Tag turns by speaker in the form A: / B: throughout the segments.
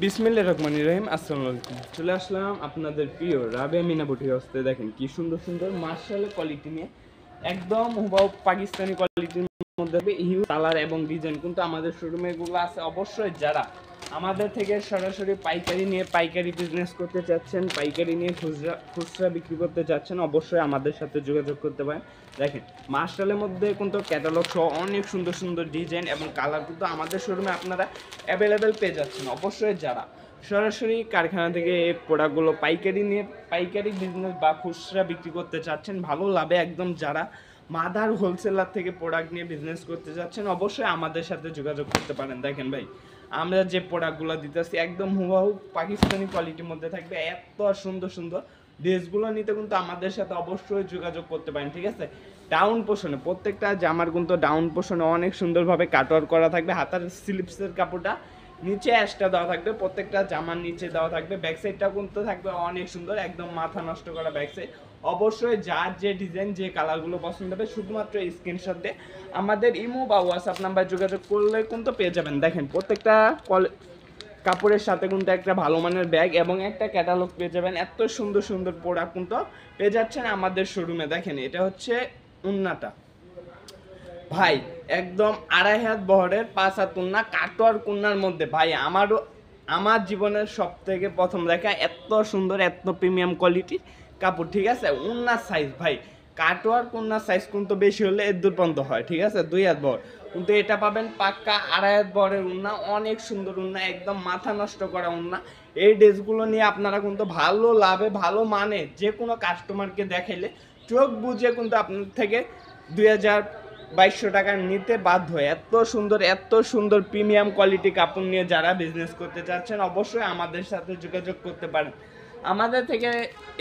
A: বিসমিল্লাহির রহমানির রহিম। আসসালামু আলাইকুম। চলে আসলাম আপনাদের প্রিয় রাবেয়া মিনা বুটিক হাউসে। দেখেন কি সুন্দর সুন্দর মার্শাল কোয়ালিটি নিয়ে একদম হুবহু পাকিস্তানি কোয়ালিটির মধ্যে হিউজ কালার এবং ডিজাইন কিন্তু আমাদের শোরুমে এগুলো আছে। অবশ্যই যারা আমাদের থেকে সরাসরি পাইকারি নিয়ে পাইকারি বিজনেস করতে চাচ্ছেন, পাইকারি নিয়ে খুচরা বিক্রি করতে চাচ্ছেন, অবশ্যই আমাদের সাথে যোগাযোগ করতে পারেন। দেখেন মার্শালের মধ্যে কিন্তু ক্যাটালগ সহ অনেক সুন্দর সুন্দর ডিজাইন এবং কালার কিন্তু আমাদের শোরুমে আপনারা অ্যাভেলেবেল পেয়ে যাচ্ছেন। অবশ্যই যারা সরাসরি কারখানা থেকে এই প্রোডাক্টগুলো পাইকারি নিয়ে পাইকারি বিজনেস বা খুচরা বিক্রি করতে চাচ্ছেন ভালো লাভে, একদম যারা মাদার হোলসেলার থেকে প্রোডাক্ট নিয়ে বিজনেস করতে যাচ্ছেন অবশ্যই আমাদের সাথে যোগাযোগ করতে পারেন। দেখেন ভাই, আমরা যে প্রোডাক্টগুলো দিতেছি একদম হুবহু পাকিস্তানি কোয়ালিটির মধ্যে থাকবে। এত সুন্দর সুন্দর ড্রেসগুলো নিতে কিন্তু আমাদের সাথে অবশ্যই যোগাযোগ করতে পারেন, ঠিক আছে। ডাউন পোর্শনে প্রত্যেকটা জামার কিন্তু ডাউন পোর্শনে অনেক সুন্দরভাবে কাটওয়ার্ক করা থাকবে। হাতার স্লিপসের কাপড়টা নিচে অ্যাশটা দেওয়া থাকবে, প্রত্যেকটা জামার নিচে দেওয়া থাকবে। ব্যাক সাইডটা কিন্তু থাকবে অনেক সুন্দর, একদম মাথা নষ্ট করা ব্যাক সাইড। অবশ্যই যার যে ডিজাইন যে কালারগুলো পছন্দ হবে শুধুমাত্র স্ক্রিনশট দিয়ে আমাদের ইমো বা হোয়াটসঅ্যাপ নাম্বার যোগাযোগ করলে কিন্তু পেয়ে যাবেন। দেখেন প্রত্যেকটা কাপড়ের সাথে কিন্তু একটা ভালো মানের ব্যাগ এবং একটা ক্যাটালগ পেয়ে যাবেন। এত সুন্দর সুন্দর প্রোডাক্ট কিন্তু পেয়ে যাচ্ছেন আমাদের শোরুমে। দেখেন এটা হচ্ছে উন্নাটা ভাই, একদম 2.5 হাত বহরের 5 হাত উন্না, কাটোয়ার কুন্নার মধ্যে ভাই আমার জীবনের সব থেকে প্রথম দেখা এত সুন্দর এত প্রিমিয়াম কোয়ালিটির কাপড়, ঠিক আছে। উন্নার সাইজ ভাই, কাটোয়ার কুন্নার সাইজ কিন্তু বেশি হলে এর দূর পর্যন্ত হয়, ঠিক আছে, 2 হাত বহর, কিন্তু এটা পাবেন পাক্কা 2.5 হাত বহরের উন্না। অনেক সুন্দর উন্না, একদম মাথা নষ্ট করা উন্না। এই ড্রেসগুলো নিয়ে আপনারা কিন্তু ভালো লাভে ভালো মানে যে কোনো কাস্টমারকে দেখাইলে চোখ বুঝে কিন্তু আপনার থেকে 2,200 টাকা নিতে বাধ্য হয়। এত সুন্দর প্রিমিয়াম কোয়ালিটি কাপড় নিয়ে যারা বিজনেস করতে চাচ্ছেন অবশ্যই আমাদের সাথে যোগাযোগ করতে পারেন। আমাদের থেকে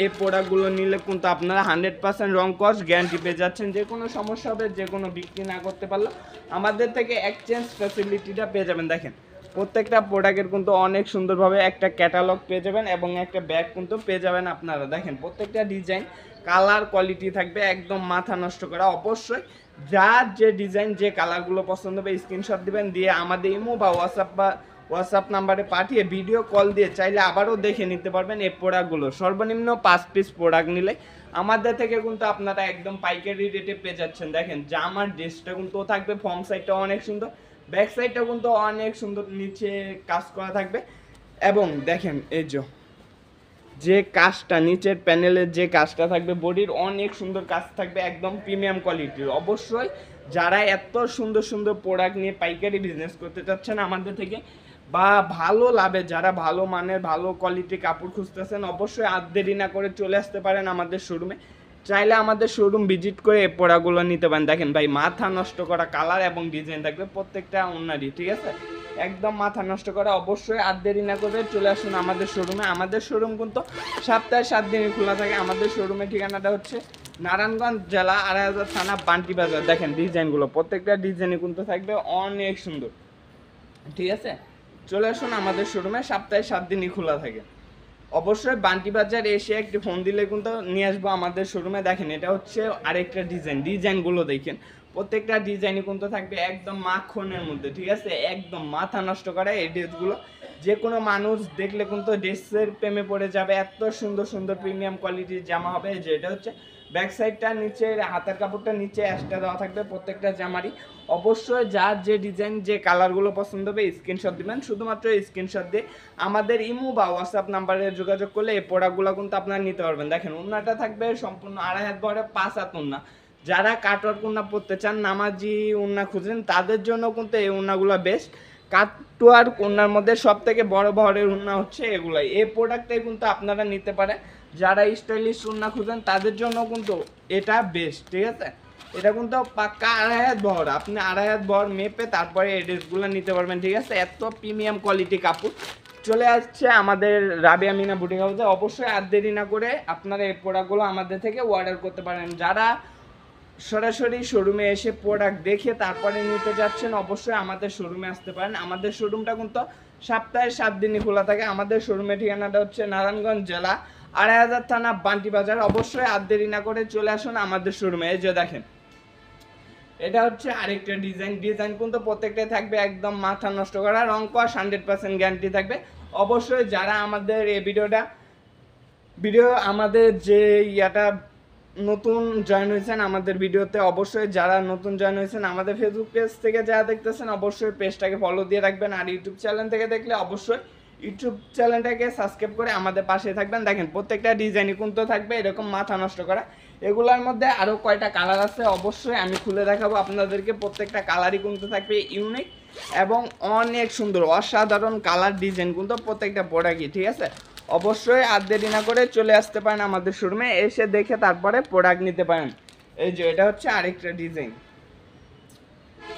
A: এই প্রোডাক্টগুলো নিলে কিন্তু আপনারা 100% রং কস্ট গ্যারান্টি পেয়ে যাচ্ছেন। যে কোনো সমস্যা হবে, যে কোনো বিক্রি না করতে পারলে আমাদের থেকে এক্সচেঞ্জ ফ্যাসিলিটিটা পেয়ে যাবেন। দেখেন প্রত্যেকটা প্রোডাক্টের কিন্তু অনেক সুন্দরভাবে একটা ক্যাটালগ পেয়ে যাবেন এবং একটা ব্যাগ কিন্তু পেয়ে যাবেন আপনারা। দেখেন প্রত্যেকটা ডিজাইন কালার কোয়ালিটি থাকবে একদম মাথা নষ্ট করা। অবশ্যই যার যে ডিজাইন যে কালারগুলো পছন্দ হবে স্ক্রিনশট দিবেন, দিয়ে আমাদের ইমো বা হোয়াটসঅ্যাপ নাম্বারে পাঠিয়ে ভিডিও কল দিয়ে চাইলে আবারও দেখে নিতে পারবেন এই প্রোডাক্টগুলো। সর্বনিম্ন 5 পিস প্রোডাক্ট নিলে আমাদের থেকে কিন্তু আপনারা একদম পাইকারি রেটে পেয়ে যাচ্ছেন। দেখেন জামার ড্রেসটা কিন্তু থাকবে, ফর্ম সাইডটা অনেক সুন্দর, ব্যাক সাইডটা কিন্তু অনেক সুন্দর, নিচে কাজ করা থাকবে। এবং দেখেন এই যে কাজটা নিচের প্যানেলের যে কাজটা থাকবে বডির অনেক সুন্দর কাজ থাকবে, একদম প্রিমিয়াম কোয়ালিটির। অবশ্যই যারা এত সুন্দর সুন্দর প্রোডাক্ট নিয়ে পাইকারি বিজনেস করতে চাচ্ছেন আমাদের থেকে বা ভালো লাভে যারা ভালো মানের ভালো কোয়ালিটি কাপড় খুঁজতেছেন অবশ্যই আর দেরি না করে চলে আসতে পারেন আমাদের শোরুমে। চাইলে আমাদের শোরুম ভিজিট করে এই প্রোডাক্টগুলো নিতে পারেন। দেখেন ভাই মাথা নষ্ট করা কালার এবং ডিজাইন থাকবে প্রত্যেকটা ওনারই, ঠিক আছে, একদম মাথা নষ্ট করা। অবশ্যই আর দেরি না করে চলে আসুন আমাদের শোরুমে। আমাদের শোরুম কিন্তু সপ্তাহে 7 দিনই খোলা থাকে। আমাদের শোরুমের ঠিকানাটা হচ্ছে নারায়ণগঞ্জ জেলা 2.5 থানা বান্টি বাজার। দেখেন ডিজাইনগুলো প্রত্যেকটা ডিজাইনই কিন্তু থাকবে অনেক সুন্দর, ঠিক আছে। চলে আসুন আমাদের শোরুমে, সপ্তাহে 7 দিনই খোলা থাকে। অবশ্যই বান্টি বাজার এসে একটি ফোন দিলে কিন্তু নিয়ে আসবো আমাদের শোরুমে। দেখেন এটা হচ্ছে আরেকটা ডিজাইনগুলো দেখেন প্রত্যেকটা ডিজাইনই কিন্তু থাকবে একদম মাখনের মধ্যে, ঠিক আছে, একদম মাথা নষ্ট করে এই ড্রেসগুলো। যে কোনো মানুষ দেখলে কিন্তু ড্রেসের প্রেমে পড়ে যাবে। এত সুন্দর সুন্দর প্রিমিয়াম কোয়ালিটির জামা হবে। যেটা হচ্ছে ব্যাক সাইডটা নিচে হাতের কাপড়টা নিচে অ্যাশটা দেওয়া থাকবে প্রত্যেকটা জামারই। অবশ্যই যার যে ডিজাইন যে কালারগুলো পছন্দ হবে স্ক্রিনশট দিবেন। শুধুমাত্র স্ক্রিনশট দিয়ে আমাদের ইমো বা হোয়াটসঅ্যাপ নাম্বারে যোগাযোগ করলে এই প্রোডাক্টগুলো কিন্তু আপনারা নিতে পারবেন। দেখেন উন্নাটা থাকবে সম্পূর্ণ 2.5 হাত বহরে 5 হাত উন্না। যারা কাটওয়ার্ক উন্না পরতে চান, নামাজি উন্না খুঁজেন, তাদের জন্য কিন্তু এই উন্নাগুলো বেস্ট। কাটওয়ার্ক উন্নার মধ্যে সব থেকে বড় বহরের উন্না হচ্ছে এগুলাই। এই প্রোডাক্টটাই কিন্তু আপনারা নিতে পারেন। যারা স্টাইলিশ উন্না খুঁজেন তাদের জন্য কিন্তু এটা বেস্ট, ঠিক আছে। এটা কিন্তু পাক্কা 2.5 হাত বহর, আপনি 2.5 হাত বহর মেপে তারপরে এই ড্রেসগুলো নিতে পারবেন, ঠিক আছে। এত প্রিমিয়াম কোয়ালিটি কাপড় চলে আসছে আমাদের রাবেয়া মিনা বুটিক হাউসে। অবশ্যই আর দেরি না করে আপনারা এই প্রোডাক্টগুলো আমাদের থেকে অর্ডার করতে পারেন। যারা সরাসরি শোরুমে এসে প্রোডাক্ট দেখে তারপরে নিতে যাচ্ছেন অবশ্যই আমাদের শোরুমে আসতে পারেন। আমাদের শোরুমটা কিন্তু সপ্তাহে 7 দিনই খোলা থাকে। আমাদের শোরুমের ঠিকানাটা হচ্ছে নারায়ণগঞ্জ জেলা 2.5 থানা বান্টি বাজার। অবশ্যই আর দেরি না করে চলে আসুন আমাদের শোরুমে। এই যে দেখেন এটা হচ্ছে আরেকটা ডিজাইন কিন্তু প্রত্যেকটাই থাকবে একদম মাথা নষ্ট করা, রং কস 100% গ্যারান্টি থাকবে। অবশ্যই যারা আমাদের এই ভিডিও আমাদের যে ইয়াটা নতুন জয়েন হয়েছেন আমাদের ভিডিওতে, অবশ্যই যারা নতুন জয়েন হয়েছেন আমাদের ফেসবুক পেজ থেকে যারা দেখতেছেন অবশ্যই পেজটাকে ফলো দিয়ে রাখবেন, আর ইউটিউব চ্যানেল থেকে দেখলে অবশ্যই ইউটিউব চ্যানেলটাকে সাবস্ক্রাইব করে আমাদের পাশে থাকবেন। দেখেন প্রত্যেকটা ডিজাইনই কিন্তু থাকবে এরকম মাথা নষ্ট করা। এগুলোর মধ্যে আরও কয়টা কালার আছে অবশ্যই আমি খুলে দেখাবো আপনাদেরকে। প্রত্যেকটা কালারই কিন্তু থাকবে ইউনিক এবং অনেক সুন্দর অসাধারণ কালার ডিজাইন কিন্তু প্রত্যেকটা প্রোডাক্টই, ঠিক আছে। অবশ্যই আর দেরি না করে চলে আসতে পারেন আমাদের শোরুমে, এসে দেখে তারপরে প্রোডাক্ট নিতে পারেন। এই যে এটা হচ্ছে আরেকটা ডিজাইন,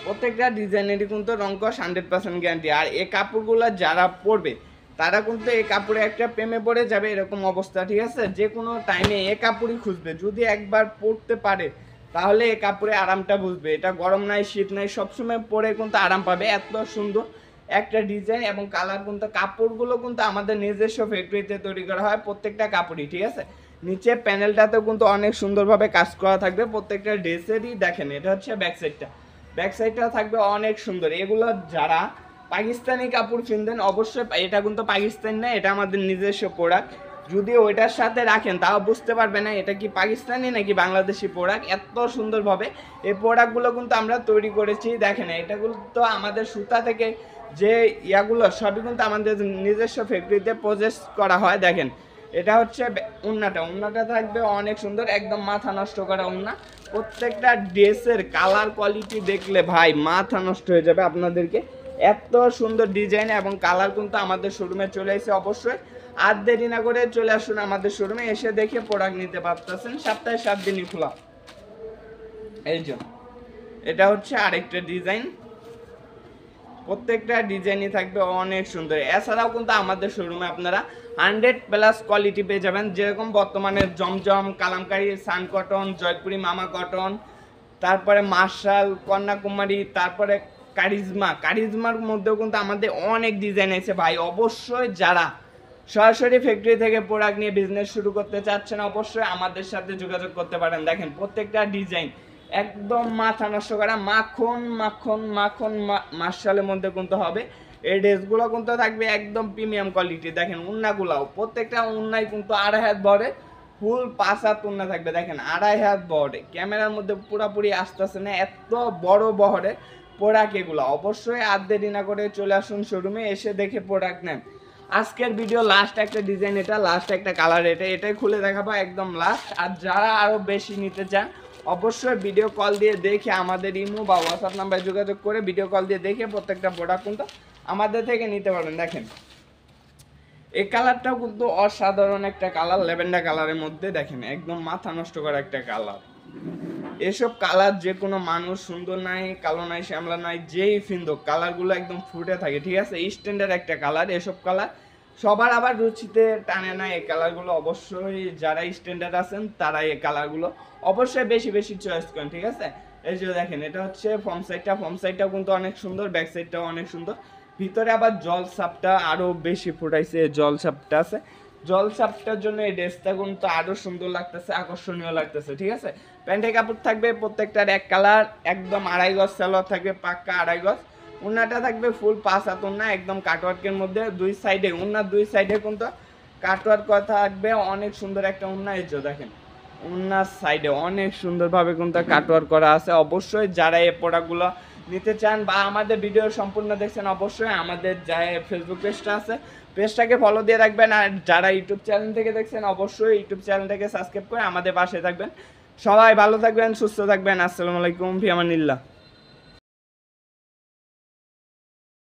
A: প্রত্যেকটা ডিজাইনেরই কিন্তু রং কস 100% গ্যারান্টি। আর এই কাপড়গুলো যারা পরবে তারা কিন্তু এই কাপড়ে একটা প্রেমে পড়ে যাবে এরকম অবস্থা, ঠিক আছে। যে কোনো টাইমে এই কাপড়ই খুঁজবে, যদি একবার পরতে পারে তাহলে এই কাপড়ে আরামটা বুঝবে। এটা গরম নাই শীত নাই সবসময় পরে কিন্তু আরাম পাবে। এত সুন্দর একটা ডিজাইন এবং কালার কিন্তু কাপড়গুলো কিন্তু আমাদের নিজস্ব ফ্যাক্টরিতে তৈরি করা হয় প্রত্যেকটা কাপড়ই, ঠিক আছে। নিচে প্যানেলটাতেও কিন্তু অনেক সুন্দরভাবে কাজ করা থাকবে প্রত্যেকটা ড্রেসেরই। দেখেন এটা হচ্ছে ব্যাক সাইডটা থাকবে অনেক সুন্দর। এগুলো যারা পাকিস্তানি কাপড় কিনতেন অবশ্যই, এটা কিন্তু পাকিস্তানি না, এটা আমাদের নিজস্ব প্রোডাক্ট। যদি ওইটার সাথে রাখেন তাও বুঝতে পারবে না এটা কি পাকিস্তানি নাকি বাংলাদেশি প্রোডাক্ট। এত সুন্দরভাবে এই প্রোডাক্টগুলো কিন্তু আমরা তৈরি করেছি। দেখেন এটাগুলো তো আমাদের সুতা থেকে যে ইয়াগুলো সবই কিন্তু আমাদের নিজস্ব ফ্যাক্টরিতে প্রসেস করা হয়। দেখেন এটা হচ্ছে উন্নাটা থাকবে অনেক সুন্দর, একদম মাথা নষ্ট করা উন্না। প্রত্যেকটা ড্রেসের কালার কোয়ালিটি দেখলে ভাই মাথা নষ্ট হয়ে যাবে আপনাদেরকে। এত সুন্দর ডিজাইন এবং কালার কিন্তু আমাদের শোরুমে চলে এসে অবশ্যই আর দেরি না করে চলে আসুন আমাদের শোরুমে, এসে দেখে প্রোডাক্ট নিতে পারতেছেন। সপ্তাহে 7 দিনই খোলা। এই যে এটা হচ্ছে আরেকটা ডিজাইন, প্রত্যেকটা ডিজাইনই থাকবে অনেক সুন্দর। এছাড়াও কিন্তু আমাদের শোরুমে আপনারা 100+ কোয়ালিটি পেয়ে যাবেন, যেরকম বর্তমানে জমজম, কালামকারী, সান কটন, জয়পুরি মামা কটন, তারপরে মার্শাল, কন্যাকুমারী, তারপরে কারিজমার মধ্যেও কিন্তু আমাদের অনেক ডিজাইন আছে ভাই। অবশ্যই যারা সরাসরি ফ্যাক্টরি থেকে প্রোডাক্ট নিয়ে বিজনেস শুরু করতে চাচ্ছেন অবশ্যই আমাদের সাথে যোগাযোগ করতে পারেন। দেখেন প্রত্যেকটা ডিজাইন একদম মাথা নষ্ট করা, মাখন মার্শালের মধ্যে কিন্তু হবে। এই ড্রেসগুলো কিন্তু থাকবে একদম প্রিমিয়াম কোয়ালিটি। দেখেন উন্নাগুলাও প্রত্যেকটা উন্নাই কিন্তু 2.5 হাত বড়ে, ফুল 5 হাত উন্না থাকবে। দেখেন 2.5 হাত বহরে, ক্যামেরার মধ্যে পুরাপুরি আসতেছে না, এত বড় বহরে প্রোডাক্ট এগুলো। অবশ্যই আর দেরি না করে চলে আসুন শোরুমে, এসে দেখে প্রোডাক্ট নেন। আজকের ভিডিও লাস্ট একটা ডিজাইন, এটা লাস্ট একটা কালার, এটাই খুলে দেখাবো একদম লাস্ট। আর যারা আরও বেশি নিতে চান অবশ্যই ভিডিও কল দিয়ে দেখে আমাদের ইমো বা হোয়াটসঅ্যাপ নাম্বারে যোগাযোগ করে ভিডিও কল দিয়ে দেখে প্রত্যেকটা প্রোডাক্ট কিন্তু আমাদের থেকে নিতে পারবেন। দেখেন এই কালারটাও কিন্তু অসাধারণ একটা কালার, ল্যাভেন্ডার কালারের মধ্যে। দেখেন একদম মাথা নষ্ট করা একটা কালার। এসব কালার যে কোনো মানুষ, সুন্দর নাই, কালো নাই, শ্যামলা নাই, যেই ফিন্দুক কালারগুলো একদম ফুটে থাকে, ঠিক আছে। স্ট্যান্ডার্ড একটা কালার। এসব কালার সবার আবার রুচিতে টানে না এই কালারগুলো। অবশ্যই যারা স্ট্যান্ডার্ড আছেন তারা এই কালারগুলো অবশ্যই বেশি চয়েস করেন, ঠিক আছে। এই যে দেখেন এটা হচ্ছে ফর্ম সাইডটাও কিন্তু অনেক সুন্দর, ব্যাক সাইডটাও অনেক সুন্দর। ভিতরে আবার জল সাপটা আরও বেশি ফুটাইছে, জল সাপটা আছে। জল সাপটার জন্য এই ড্রেসটা কিন্তু আরও সুন্দর লাগতেছে, আকর্ষণীয় লাগতেছে, ঠিক আছে। প্যান্টের কাপড় থাকবে প্রত্যেকটার এক কালার, একদম 2.5 গজ সালোয়ার থাকবে, পাক্কা 2.5 গজ। উন্নাটা থাকবে ফুল 5 হাত উন্না, একদম কাটওয়ার্কের মধ্যে। দুই সাইডে উন্নার দুই সাইডে কিন্তু কাটওয়ার্ক করা থাকবে, অনেক সুন্দর একটা উন্না। এই যে দেখেন উন্নার সাইডে অনেক সুন্দরভাবে কিন্তু কাটওয়ার্ক করা আছে। অবশ্যই যারা এই প্রোডাক্টগুলো নিতে চান বা আমাদের ভিডিও সম্পূর্ণ দেখছেন অবশ্যই আমাদের যা ফেসবুক পেজটা আছে পেজটাকে ফলো দিয়ে রাখবেন। আর যারা ইউটিউব চ্যানেল থেকে দেখছেন অবশ্যই ইউটিউব চ্যানেলটাকে সাবস্ক্রাইব করে আমাদের পাশে থাকবেন। সবাই ভালো থাকবেন, সুস্থ থাকবেন। আসসালামু আলাইকুম, ফি আমানিল্লাহ।